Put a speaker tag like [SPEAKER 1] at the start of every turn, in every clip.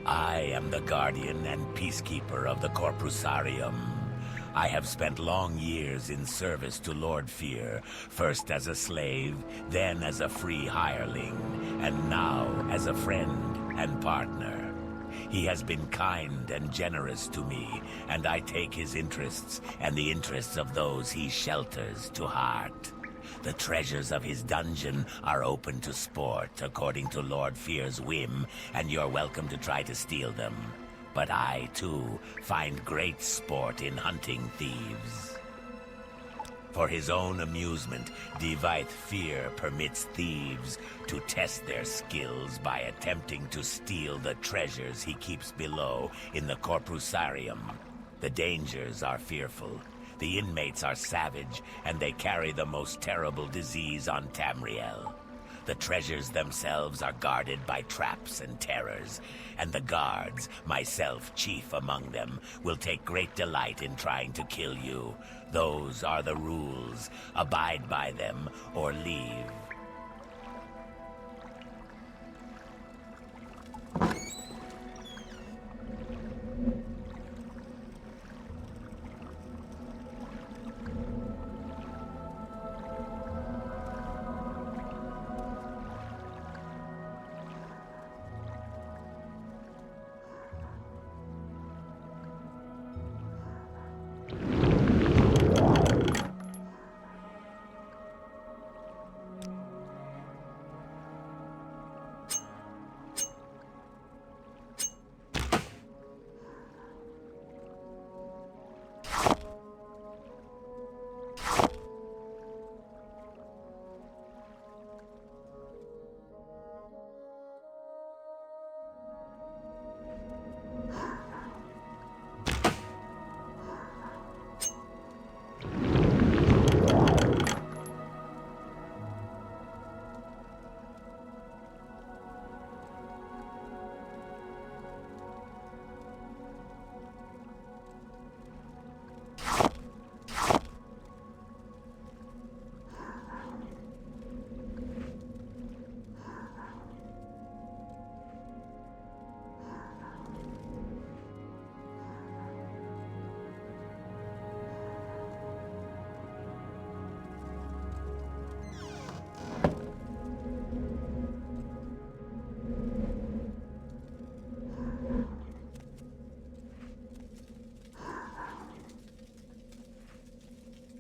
[SPEAKER 1] I am the guardian and peacekeeper of the Corpusarium. I have spent long years in service to Lord Fear, first as a slave, then as a free hireling, and now as a friend and partner. He has been kind and generous to me, and I take his interests and the interests of those he shelters to heart. The treasures of his dungeon are open to sport according to Lord Fear's whim, and you're welcome to try to steal them. But I, too, find great sport in hunting thieves. For his own amusement, Divide Fear permits thieves to test their skills by attempting to steal the treasures he keeps below in the Corpusarium. The dangers are fearful. The inmates are savage, and they carry the most terrible disease on Tamriel. The treasures themselves are guarded by traps and terrors, and the guards, myself chief among them, will take great delight in trying to kill you. Those are the rules. Abide by them or leave.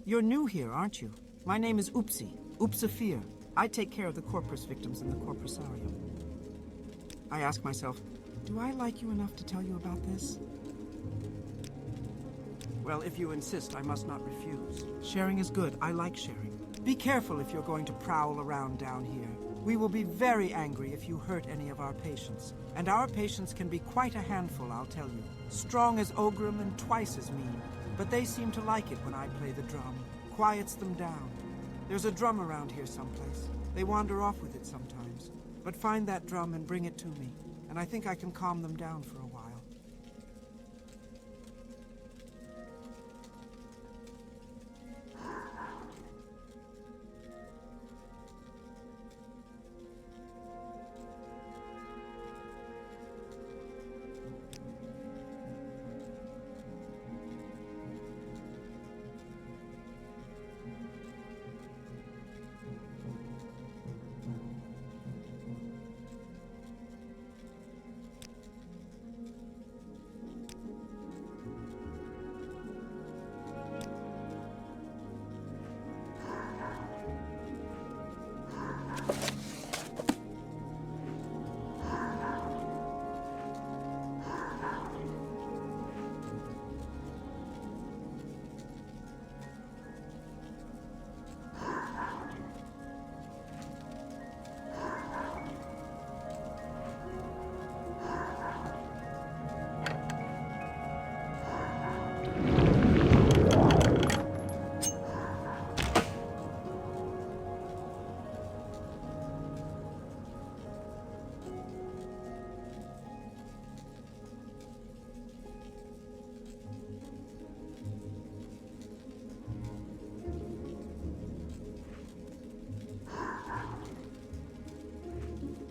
[SPEAKER 2] You're new here, aren't you? My name is Upsi, Upsafir. I take care of the Corpus victims in the Corpusarium. I ask myself, do I like you enough to tell you about this? Well, if you insist, I must not refuse. Sharing is good. I like sharing. Be careful if you're going to prowl around down here. We will be very angry if you hurt any of our patients. And our patients can be quite a handful, I'll tell you. Strong as Ogrim and twice as mean. But they seem to like it when I play the drum. Quiets them down. There's a drum around here someplace. They wander off with it sometimes. But find that drum and bring it to me, and I think I can calm them down for a while.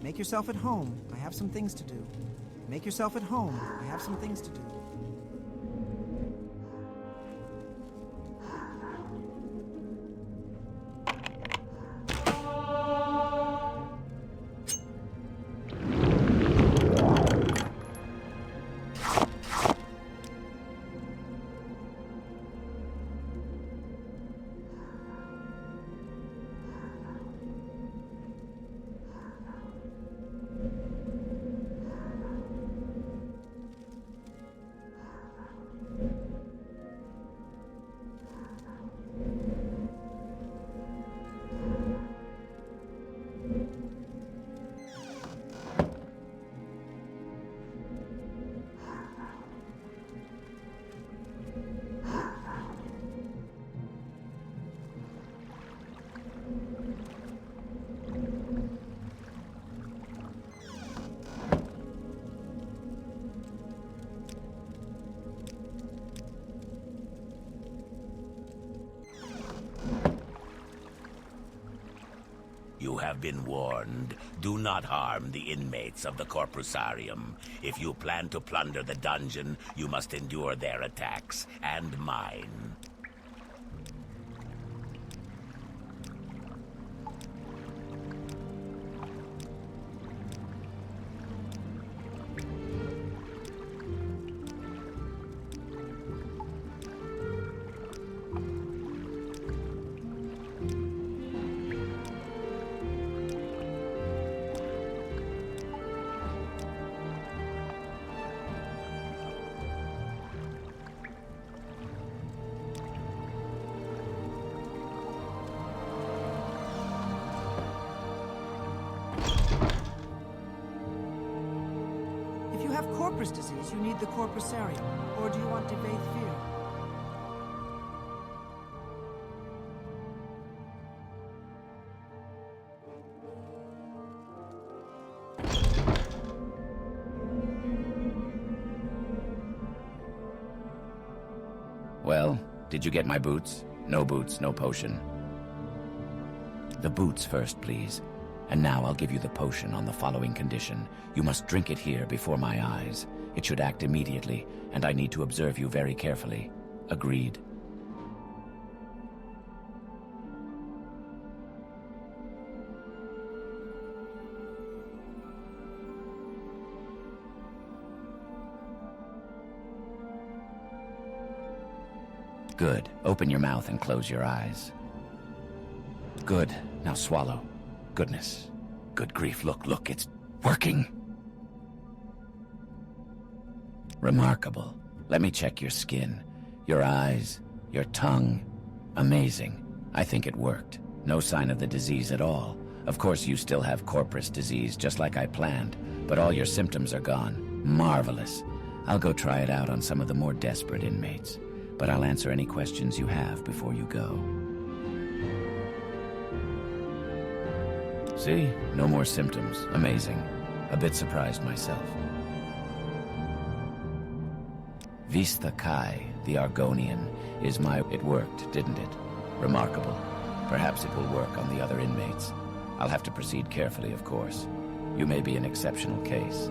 [SPEAKER 2] Make yourself at home. I have some things to do. Make yourself at home. I have some things to do.
[SPEAKER 1] You have been warned. Do not harm the inmates of the Corpusarium. If you plan to plunder the dungeon, you must endure their attacks, and mine.
[SPEAKER 2] If you have corpus disease, you need the Corpusarium. Or do you want to bathe fear?
[SPEAKER 3] Well, did you get my boots? No boots, no potion. The boots first, please. And now I'll give you the potion on the following condition. You must drink it here before my eyes. It should act immediately, and I need to observe you very carefully. Agreed. Good. Open your mouth and close your eyes. Good. Now swallow. Goodness. Good grief. Look, it's working. Remarkable. Let me check your skin, your eyes, your tongue. Amazing. I think it worked. No sign of the disease at all. Of course, you still have corpus disease, just like I planned, but all your symptoms are gone. Marvelous. I'll go try it out on some of the more desperate inmates, but I'll answer any questions you have before you go. See? No more symptoms. Amazing. A bit surprised myself. Vista Kai, the Argonian, is my... It worked, didn't it? Remarkable. Perhaps it will work on the other inmates. I'll have to proceed carefully, of course. You may be an exceptional case.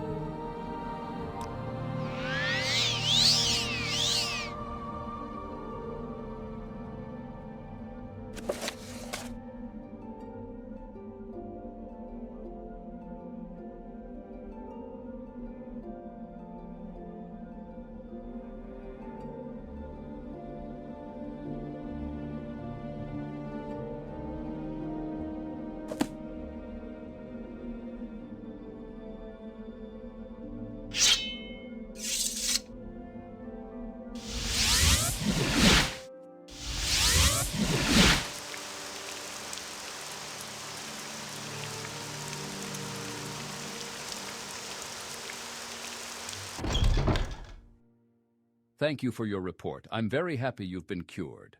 [SPEAKER 4] Thank you for your report. I'm very happy you've been cured.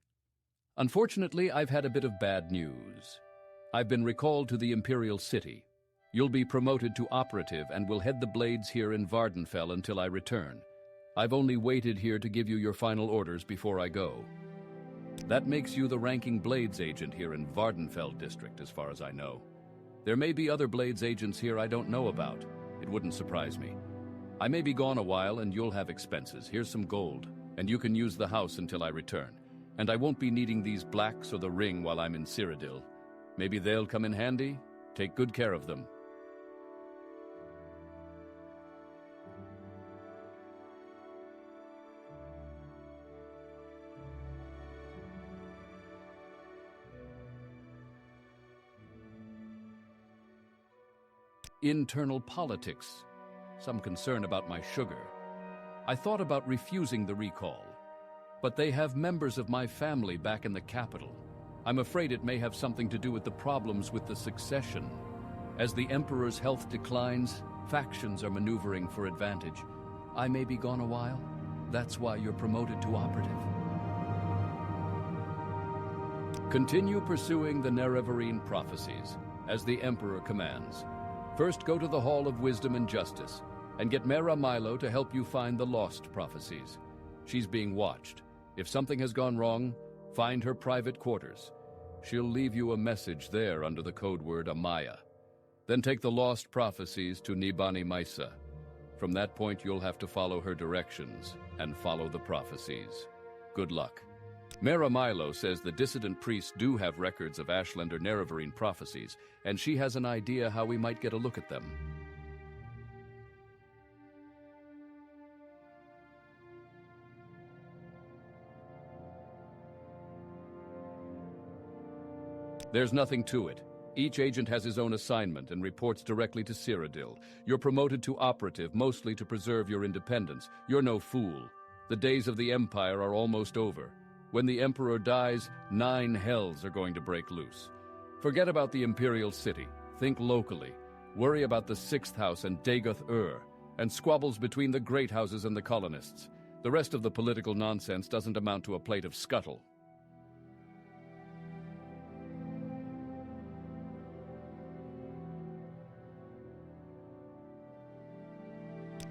[SPEAKER 4] Unfortunately, I've had a bit of bad news. I've been recalled to the Imperial City. You'll be promoted to operative and will head the blades here in Vardenfell until I return. I've only waited here to give you your final orders before I go. That makes you the ranking blades agent here in Vardenfell district, as far as I know. There may be other blades agents here I don't know about. It wouldn't surprise me. I may be gone a while and you'll have expenses. Here's some gold, and you can use the house until I return. And I won't be needing these blacks or the ring while I'm in Cyrodiil. Maybe they'll come in handy? Take good care of them. Internal politics. Some concern about my sugar. I thought about refusing the recall, but they have members of my family back in the capital. I'm afraid it may have something to do with the problems with the succession. As the Emperor's health declines, factions are maneuvering for advantage. I may be gone a while. That's why you're promoted to operative. Continue pursuing the Nerevarine prophecies, as the Emperor commands. First, go to the Hall of Wisdom and Justice, and get Mera Milo to help you find the lost prophecies. She's being watched. If something has gone wrong, find her private quarters. She'll leave you a message there under the code word Amaya. Then take the lost prophecies to Nibani Maisa. From that point, you'll have to follow her directions and follow the prophecies. Good luck. Mera Milo says the dissident priests do have records of Ashlander Nerevarine prophecies, and she has an idea how we might get a look at them. There's nothing to it. Each agent has his own assignment and reports directly to Cyrodiil. You're promoted to operative, mostly to preserve your independence. You're no fool. The days of the Empire are almost over. When the Emperor dies, 9 hells are going to break loose. Forget about the Imperial City. Think locally. Worry about the 6th House and Dagoth-Ur, and squabbles between the Great Houses and the colonists. The rest of the political nonsense doesn't amount to a plate of scuttle.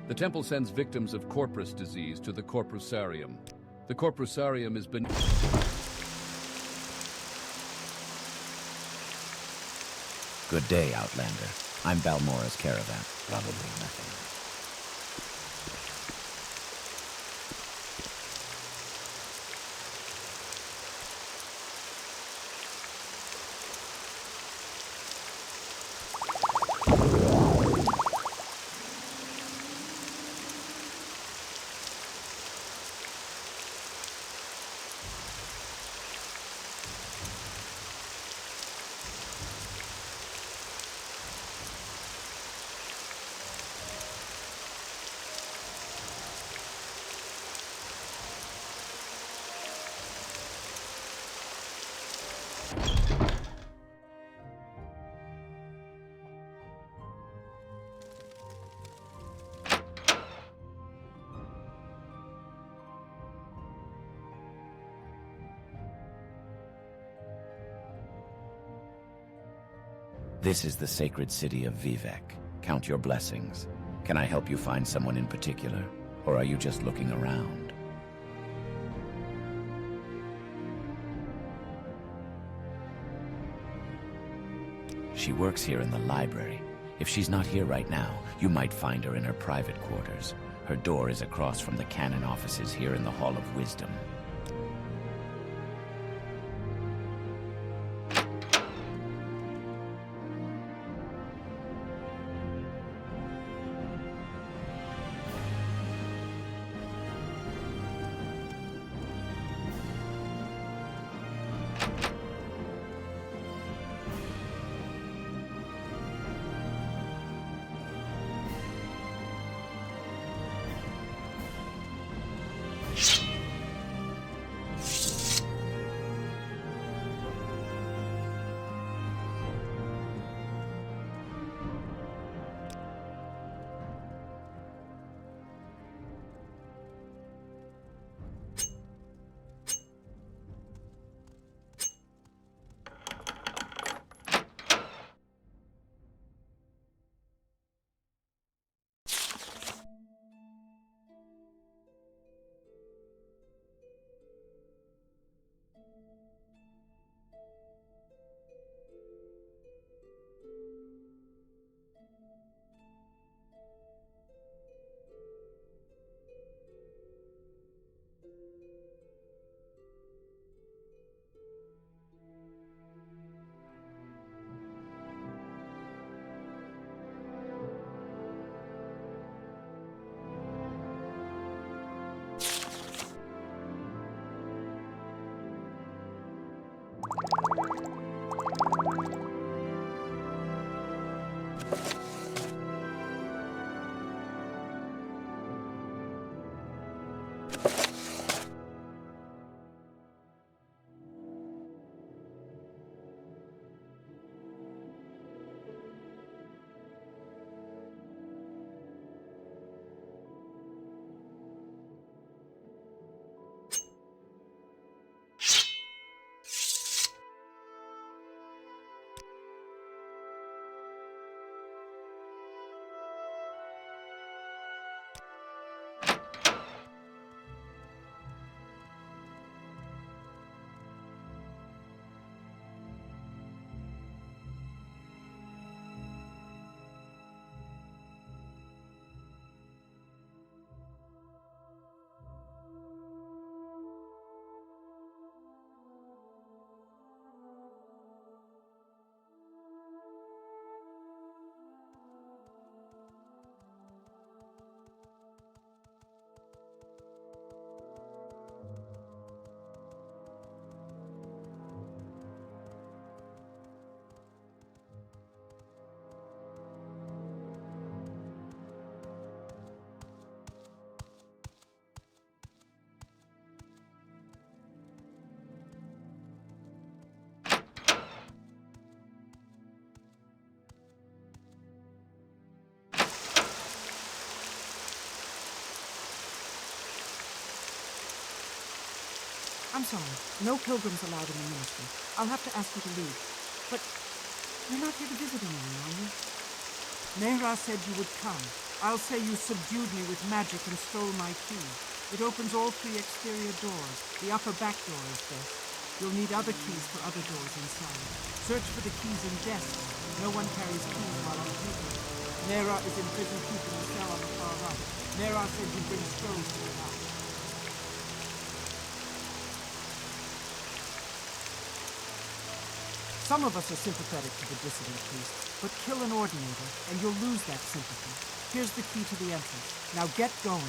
[SPEAKER 4] The temple sends victims of Corprus disease to the Corprusarium. The Corprusarium has been...
[SPEAKER 3] Good day, Outlander. I'm Balmora's caravan. Probably nothing. This is the sacred city of Vivek. Count your blessings. Can I help you find someone in particular? Or are you just looking around? She works here in the library. If she's not here right now, you might find her in her private quarters. Her door is across from the canon offices here in the Hall of Wisdom.
[SPEAKER 2] I'm sorry. No pilgrims allowed in the ministry. I'll have to ask you to leave. But you're not here to visit anyone, are you? Mehra said you would come. I'll say you subdued me with magic and stole my key. It opens all 3 exterior doors. The upper back door is best. You'll need other keys for other doors inside. Search for the keys in desks. No one carries keys while on duty. Mehra is in prison keeping a cell on the far right. Mehra said you bring stones to the house. Some of us are sympathetic to the dissident priests, but kill an ordinator, and you'll lose that sympathy. Here's the key to the entrance. Now get going.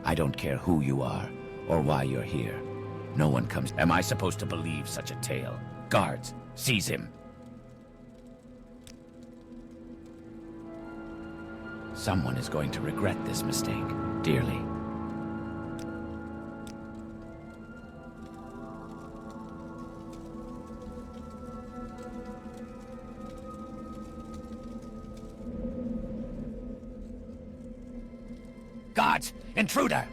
[SPEAKER 3] I don't care who you are, or why you're here. No one comes... Am I supposed to believe such a tale? Guards, seize him. Someone is going to regret this mistake, dearly. Guards! Intruder!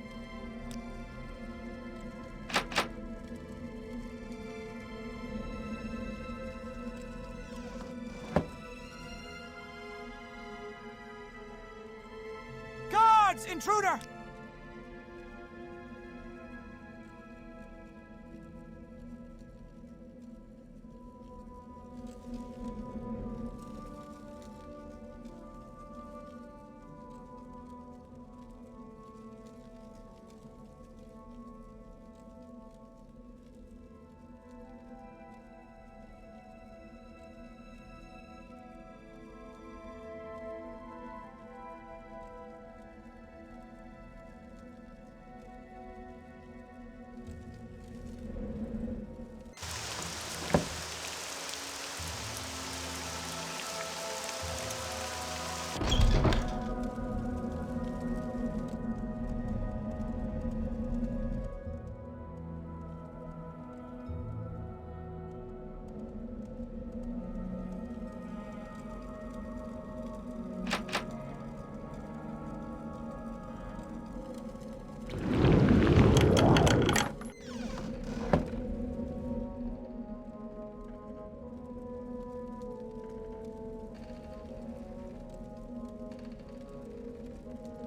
[SPEAKER 2] Guards! Intruder!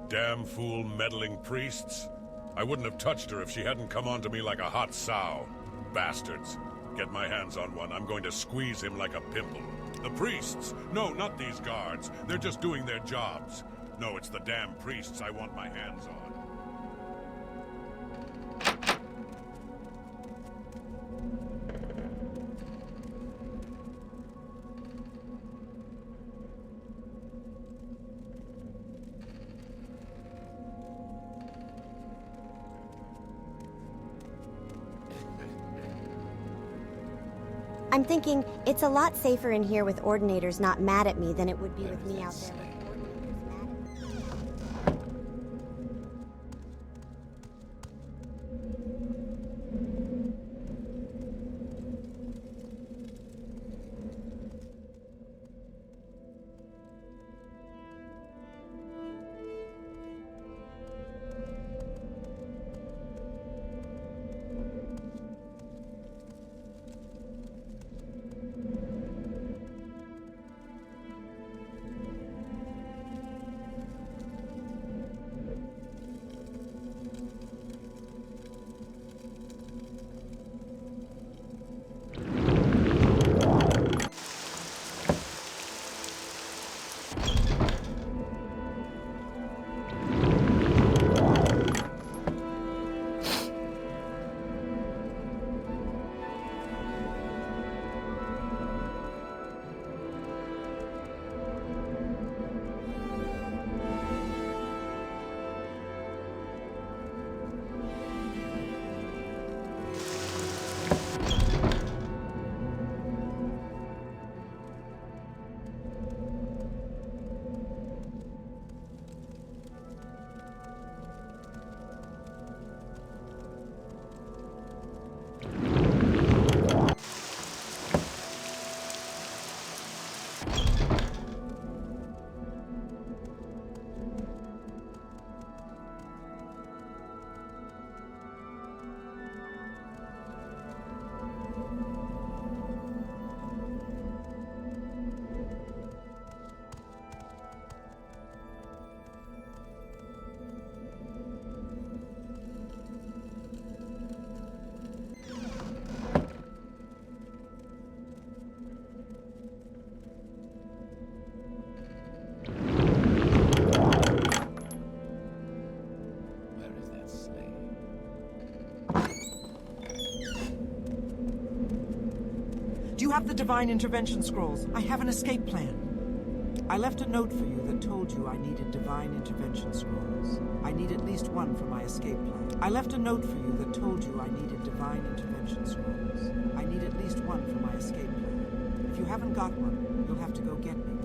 [SPEAKER 5] Damn fool meddling priests. I wouldn't have touched her if she hadn't come onto me like a hot sow. Bastards. Get my hands on one. I'm going to squeeze him like a pimple. The priests! No, not these guards. They're just doing their jobs. No, it's the damn priests I want my hands on.
[SPEAKER 6] I'm thinking it's a lot safer in here with ordinators not mad at me than it would be with me out there.
[SPEAKER 3] Where is that slave?
[SPEAKER 2] Do you have the Divine Intervention Scrolls? I have an escape plan. I left a note for you that told you I needed Divine Intervention Scrolls. I need at least one for my escape plan. I left a note for you that told you I needed Divine Intervention Scrolls. I need at least one for my escape plan. If you haven't got one, you'll have to go get me one.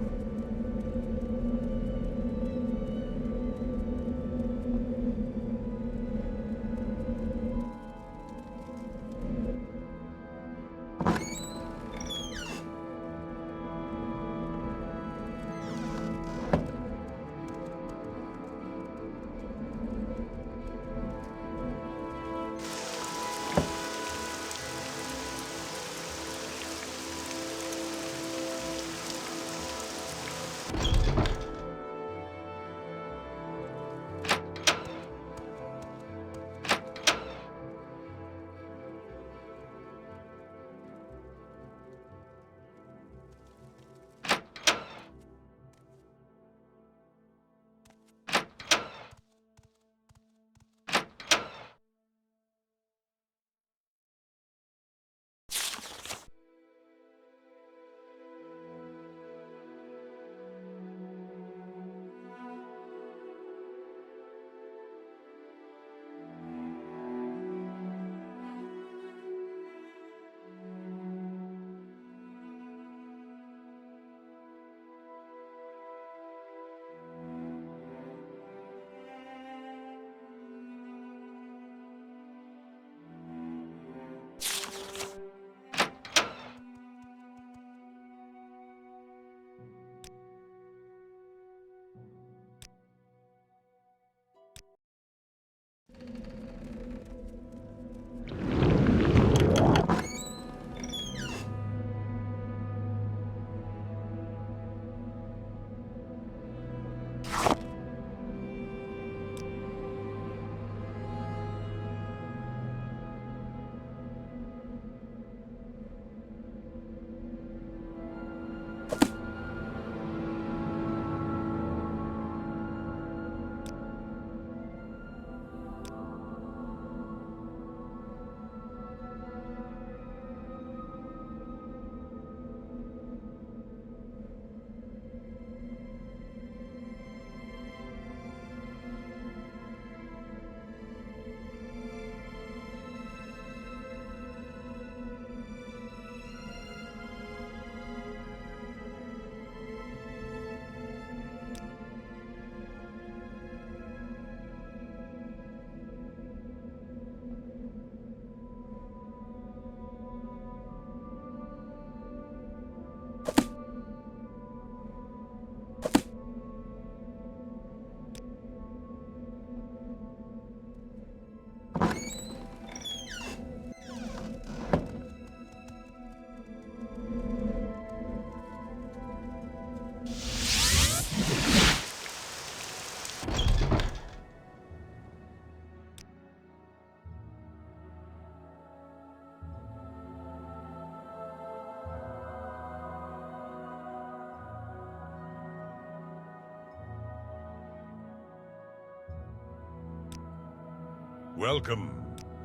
[SPEAKER 5] Welcome.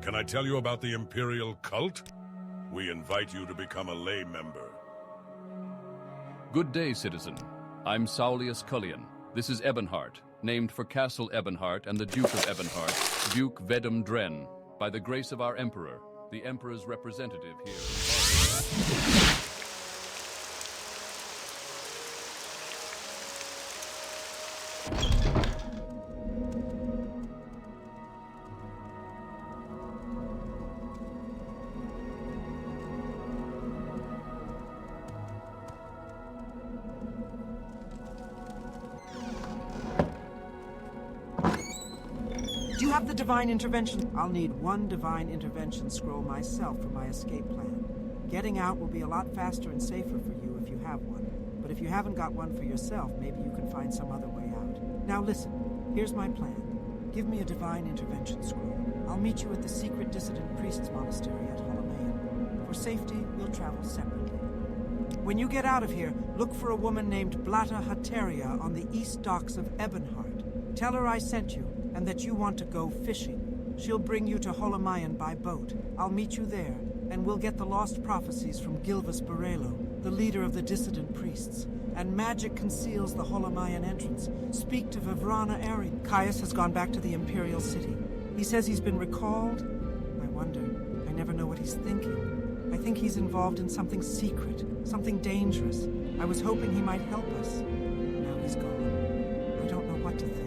[SPEAKER 5] Can I tell you about the Imperial cult? We invite you to become a lay member.
[SPEAKER 4] Good day, citizen. I'm Saulius Cullion. This is Ebonheart, named for Castle Ebonheart and the Duke of Ebonheart, Duke Vedum Dren, by the grace of our Emperor, the Emperor's representative here.
[SPEAKER 2] you have the divine intervention? I'll need one divine intervention scroll myself for my escape plan. Getting out will be a lot faster and safer for you if you have one. But if you haven't got one for yourself, maybe you can find some other way out. Now listen, here's my plan. Give me a divine intervention scroll. I'll meet you at the secret dissident priest's monastery at Holomayan. For safety, we'll travel separately. When you get out of here, look for a woman named Blata Hateria on the east docks of Ebonheart. Tell her I sent you, and that you want to go fishing. She'll bring you to Holomayan by boat. I'll meet you there, and we'll get the lost prophecies from Gilvas Barelo, the leader of the dissident priests. And magic conceals the Holomayan entrance. Speak to Vivrana Arian. Caius has gone back to the Imperial City. He says he's been recalled. I wonder. I never know what he's thinking. I think he's involved in something secret, something dangerous. I was hoping he might help us. Now he's gone. I don't know what to think.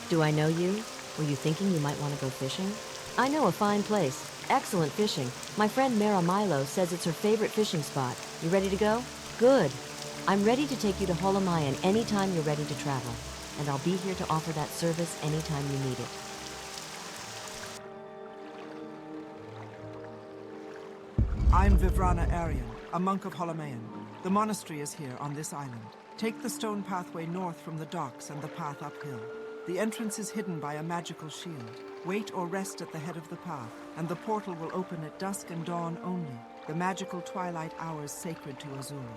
[SPEAKER 7] Do I know you? Were you thinking you might want to go fishing? I know a fine place. Excellent fishing. My friend Mara Milo says it's her favorite fishing spot. You ready to go? Good. I'm ready to take you to Holomayan anytime you're ready to travel. And I'll be here to offer that service anytime you need it.
[SPEAKER 2] I'm Vivrana Arian, a monk of Holomayan. The monastery is here on this island. Take the stone pathway north from the docks and the path uphill. The entrance is hidden by a magical shield. Wait or rest at the head of the path, and the portal will open at dusk and dawn only, the magical twilight hours sacred to Azura.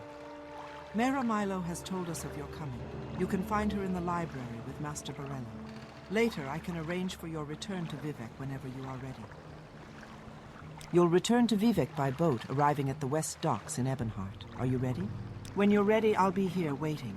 [SPEAKER 2] Mara Milo has told us of your coming. You can find her in the library with Master Barello. Later, I can arrange for your return to Vivek whenever you are ready. You'll return to Vivek by boat, arriving at the west docks in Ebonheart. Are you ready? When you're ready, I'll be here waiting.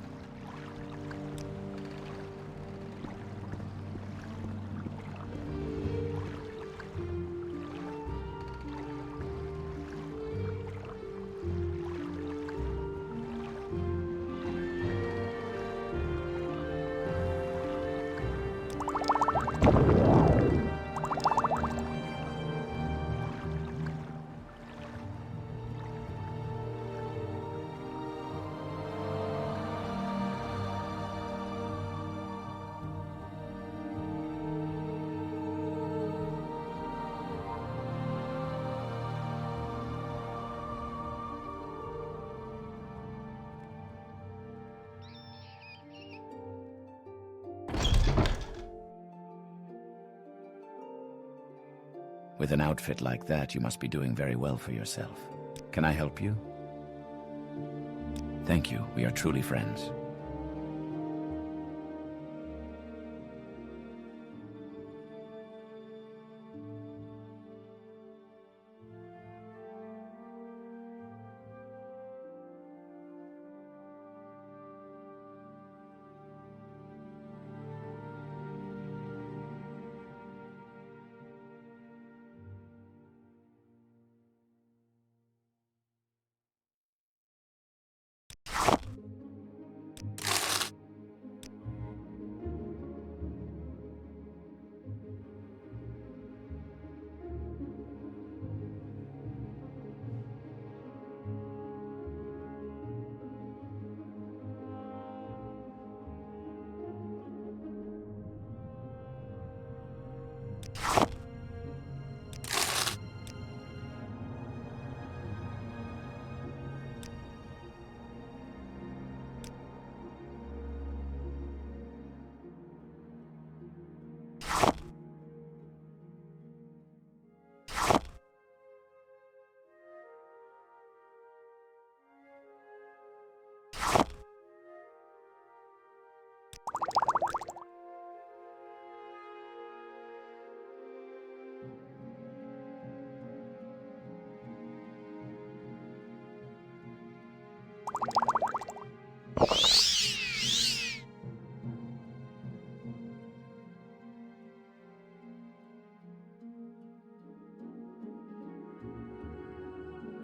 [SPEAKER 3] With an outfit like that, you must be doing very well for yourself. Can I help you? Thank you. We are truly friends.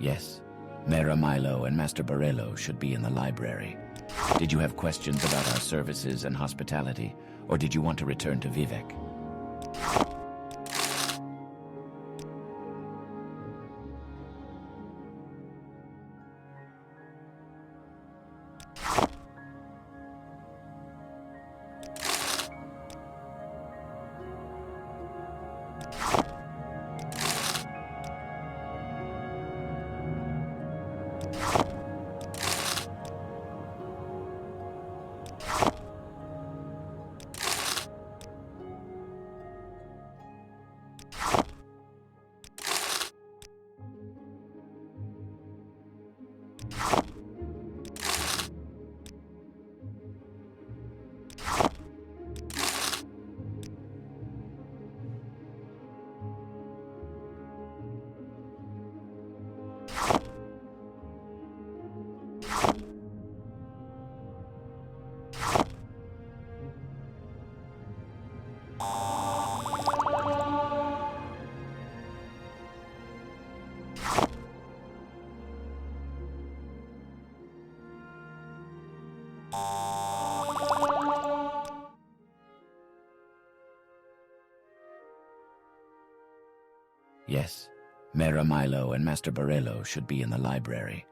[SPEAKER 3] Yes. Mera Milo and Master Borello should be in the library. Did you have questions about our services and hospitality, or did you want to return to Vivek? Yes. Mera Milo and Master Borello should be in the library.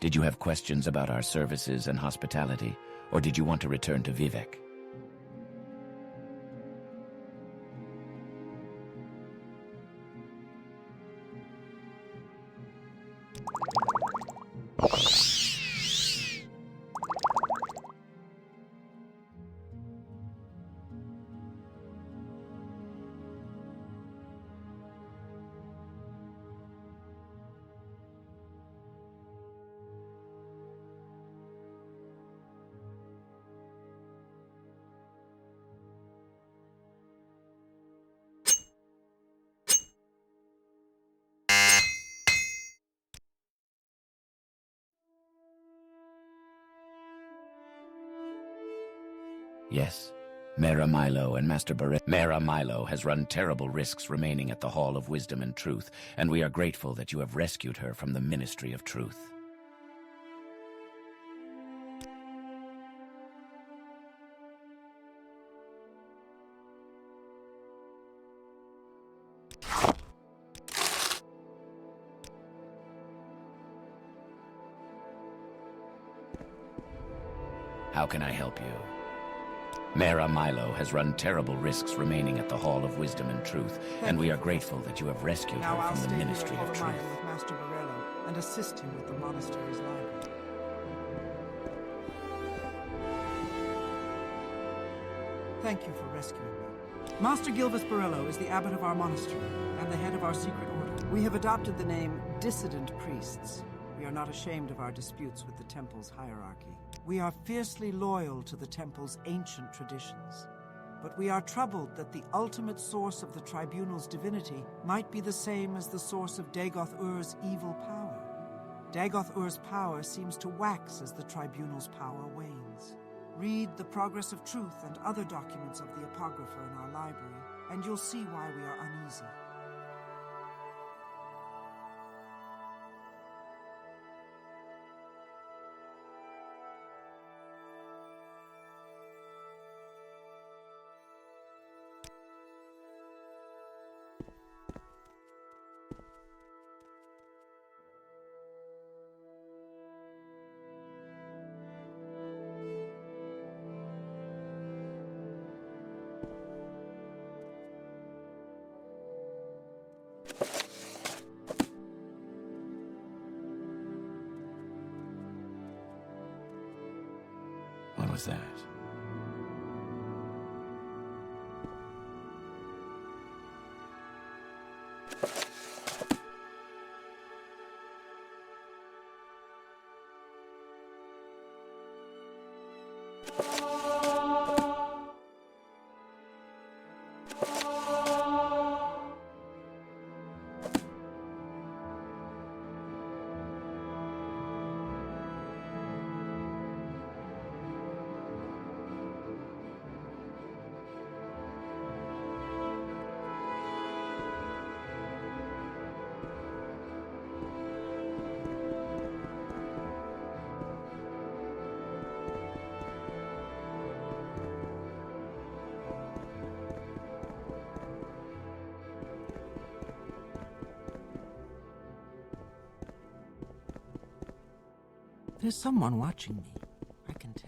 [SPEAKER 3] Did you have questions about our services and hospitality, or did you want to return to Vivek? Yes. Mera Milo and Master Borello. Mera Milo has run terrible risks remaining at the Hall of Wisdom and Truth, and we are grateful that you have rescued her from the Ministry of Truth. How can I help you? Mera Milo has run terrible risks remaining at the Hall of Wisdom and Truth, and we are grateful that you have rescued
[SPEAKER 2] Now
[SPEAKER 3] her
[SPEAKER 2] I'll
[SPEAKER 3] from the
[SPEAKER 2] stay
[SPEAKER 3] Ministry
[SPEAKER 2] here
[SPEAKER 3] of
[SPEAKER 2] all
[SPEAKER 3] Truth.
[SPEAKER 2] night with Master Borello and assist him with the monastery's library. Thank you for rescuing me. Master Gilvis Borello is the abbot of our monastery and the head of our secret order. We have adopted the name Dissident Priests. We are not ashamed of our disputes with the temple's hierarchy. We are fiercely loyal to the temple's ancient traditions. But we are troubled that the ultimate source of the tribunal's divinity might be the same as the source of Dagoth-Ur's evil power. Dagoth-Ur's power seems to wax as the tribunal's power wanes. Read The Progress of Truth and other documents of the Apocrypha in our library, and you'll see why we are uneasy.
[SPEAKER 3] What was that?
[SPEAKER 2] There's someone watching me. I can tell.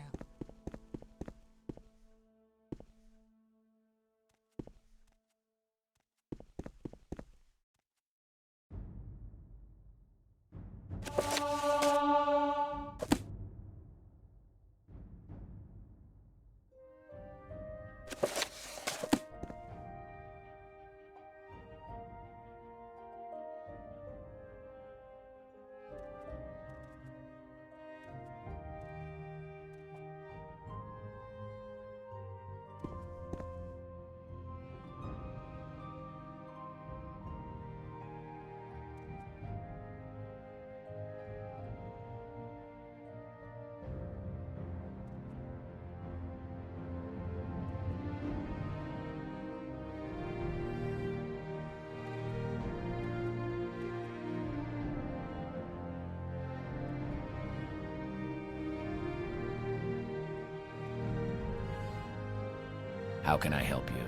[SPEAKER 3] How can I help you?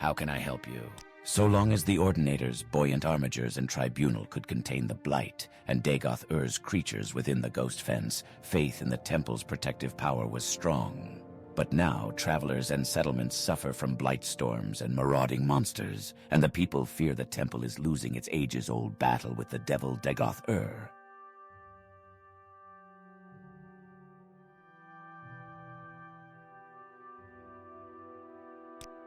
[SPEAKER 3] How can I help you? So long as the Ordinators, buoyant armigers, and tribunal could contain the Blight and Dagoth-Ur's creatures within the Ghost Fence, faith in the temple's protective power was strong. But now, travelers and settlements suffer from blight storms and marauding monsters, and the people fear the temple is losing its ages-old battle with the devil Dagoth-Ur.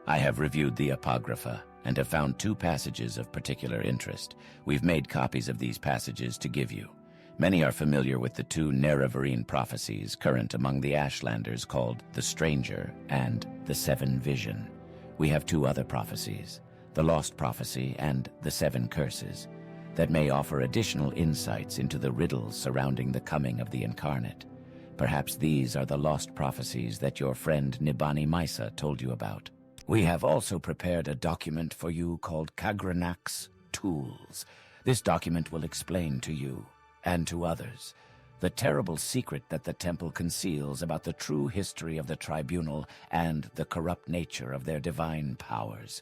[SPEAKER 3] I have reviewed the Apocrypha and have found 2 passages of particular interest. We've made copies of these passages to give you. Many are familiar with the 2 Nerevarine prophecies current among the Ashlanders called the Stranger and the 7 Vision. We have 2 other prophecies, the Lost Prophecy and the 7 Curses, that may offer additional insights into the riddles surrounding the coming of the Incarnate. Perhaps these are the lost prophecies that your friend Nibani Misa told you about. We have also prepared a document for you called Kagranak's Tools, This document will explain to you, and to others, the terrible secret that the temple conceals about the true history of the tribunal and the corrupt nature of their divine powers.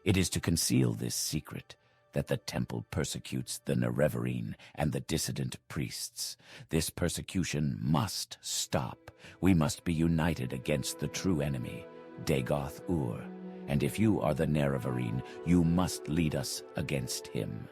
[SPEAKER 3] It is to conceal this secret that the temple persecutes the Nerevarine and the dissident priests. This persecution must stop. We must be united against the true enemy, Dagoth-Ur. And if you are the Nerevarine, you must lead us against him.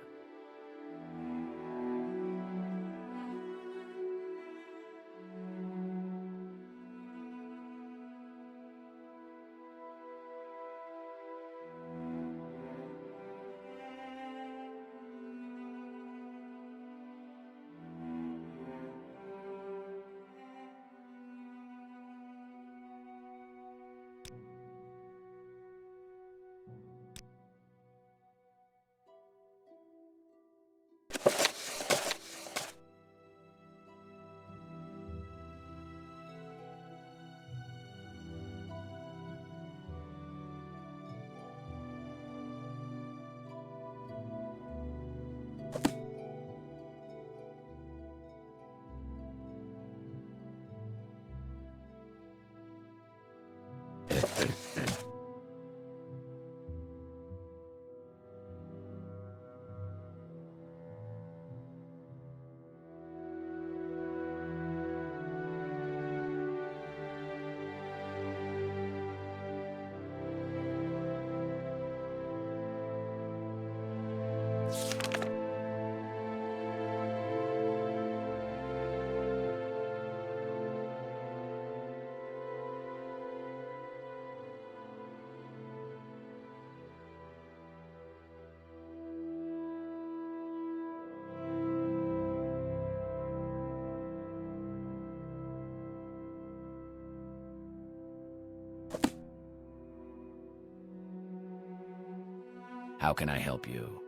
[SPEAKER 3] How can I help you?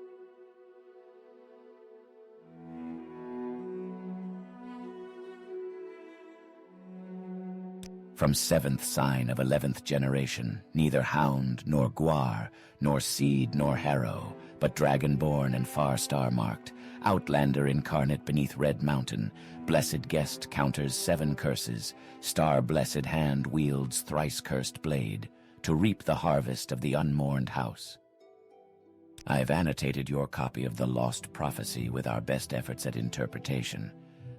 [SPEAKER 3] From 7th sign of 11th generation, neither hound nor guar, nor seed nor harrow, but dragonborn and far star-marked, outlander incarnate beneath Red Mountain, blessed guest counters 7 curses, star-blessed hand wields thrice-cursed blade, to reap the harvest of the unmourned house. I've annotated your copy of the Lost Prophecy with our best efforts at interpretation,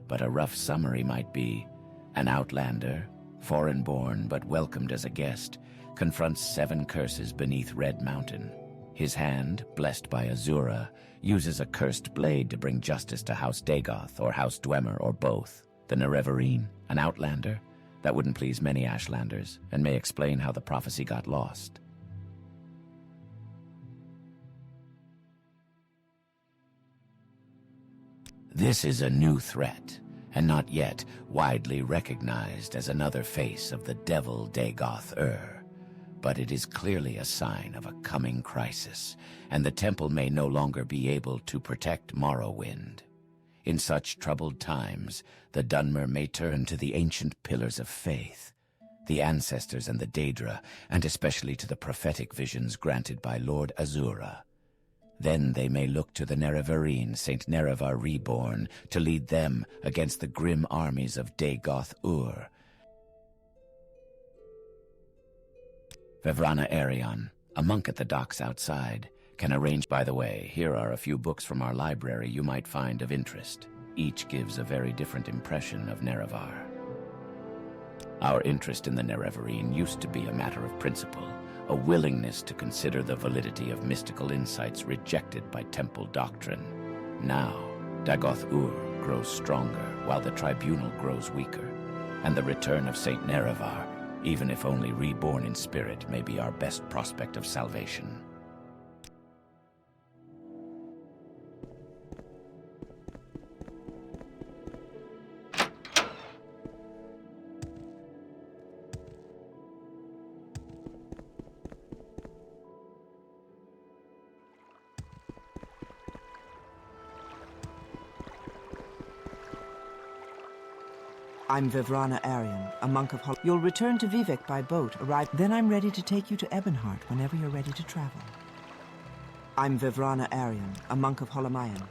[SPEAKER 3] but a rough summary might be: an outlander, foreign-born but welcomed as a guest, confronts 7 curses beneath Red Mountain. His hand, blessed by Azura, uses a cursed blade to bring justice to House Dagoth or House Dwemer or both. The Nerevarine, an outlander? That wouldn't please many Ashlanders, and may explain how the prophecy got lost. This is a new threat, and not yet widely recognized as another face of the devil Dagoth-Ur. But it is clearly a sign of a coming crisis, and the temple may no longer be able to protect Morrowind. In such troubled times, the Dunmer may turn to the ancient pillars of faith, the ancestors and the Daedra, and especially to the prophetic visions granted by Lord Azura. Then they may look to the Nerevarine, Saint Nerevar Reborn, to lead them against the grim armies of Dagoth-Ur. Vevrana Arion, a monk at the docks outside, can arrange. By the way, here are a few books from our library you might find of interest. Each gives a very different impression of Nerevar. Our interest in the Nerevarine used to be a matter of principle, a willingness to consider the validity of mystical insights rejected by temple doctrine. Now, Dagoth-Ur grows stronger while the tribunal grows weaker, and the return of Saint Nerevar, even if only reborn in spirit, may be our best prospect of salvation.
[SPEAKER 2] I'm Vevrana Arion, a monk of You'll return to Vivek by boat, arrive. Then I'm ready to take you to Ebonheart whenever you're ready to travel. I'm Vevrana Arion, a monk of Holamayan.